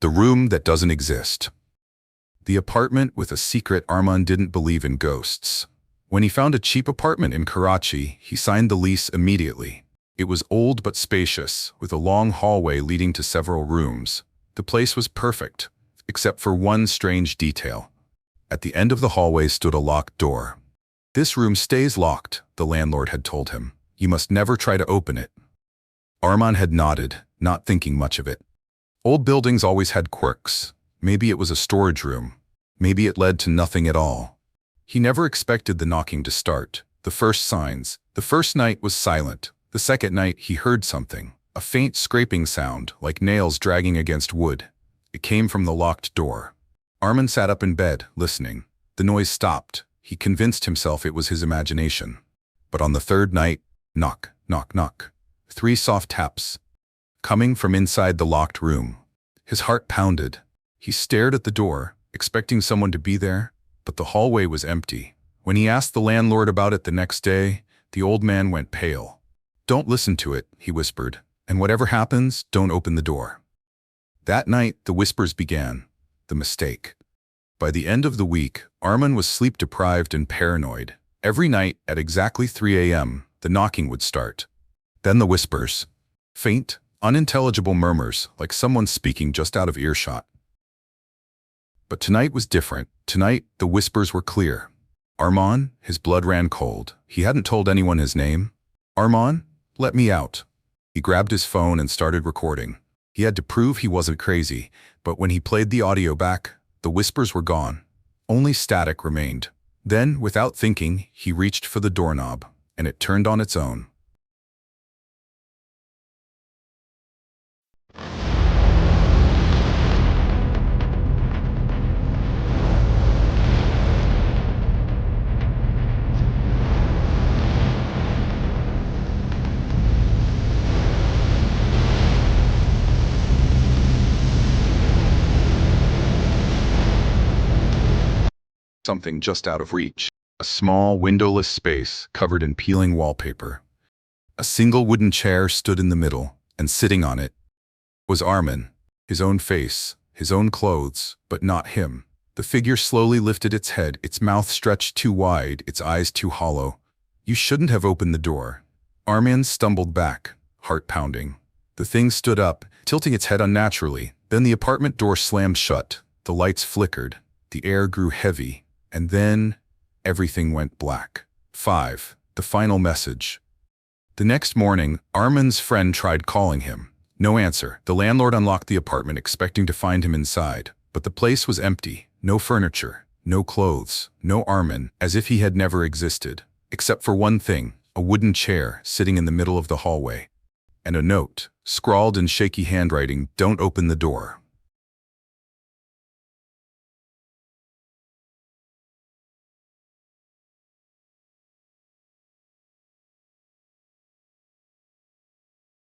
The room that doesn't exist. The apartment with a secret. Arman didn't believe in ghosts. When he found a cheap apartment in Karachi, he signed the lease immediately. It was old but spacious, with a long hallway leading to several rooms. The place was perfect, except for one strange detail. At the end of the hallway stood a locked door. "This room stays locked," the landlord had told him. "You must never try to open it." Arman had nodded, not thinking much of it. Old buildings always had quirks. Maybe it was a storage room. Maybe it led to nothing at all. He never expected the knocking to start. The first signs. The first night was silent. The second night he heard something. A faint scraping sound, like nails dragging against wood. It came from the locked door. Arman sat up in bed, listening. The noise stopped. He convinced himself it was his imagination. But on the third night, knock, knock, knock. 3 soft taps. Coming from inside the locked room. His heart pounded. He stared at the door, expecting someone to be there, but the hallway was empty. When he asked the landlord about it the next day, the old man went pale. "Don't listen to it," he whispered, "and whatever happens, don't open the door." That night, the whispers began. The mistake. By the end of the week, Arman was sleep-deprived and paranoid. Every night, at exactly 3 a.m., the knocking would start. Then the whispers. Faint, unintelligible murmurs, like someone speaking just out of earshot. But tonight was different. Tonight, the whispers were clear. Arman, his blood ran cold. He hadn't told anyone his name. "Arman, let me out." He grabbed his phone and started recording. He had to prove he wasn't crazy, but when he played the audio back, the whispers were gone. Only static remained. Then, without thinking, he reached for the doorknob, and it turned on its own. Something just out of reach. A small, windowless space covered in peeling wallpaper. A single wooden chair stood in the middle, and sitting on it was Arman. His own face, his own clothes, but not him. The figure slowly lifted its head, its mouth stretched too wide, its eyes too hollow. "You shouldn't have opened the door." Arman stumbled back, heart pounding. The thing stood up, tilting its head unnaturally. Then the apartment door slammed shut. The lights flickered. The air grew heavy. And then, everything went black. 5. The final message. The next morning, Arman's friend tried calling him. No answer. The landlord unlocked the apartment expecting to find him inside. But the place was empty. No furniture, no clothes, no Arman, as if he had never existed. Except for one thing, a wooden chair sitting in the middle of the hallway. And a note, scrawled in shaky handwriting, "Don't open the door."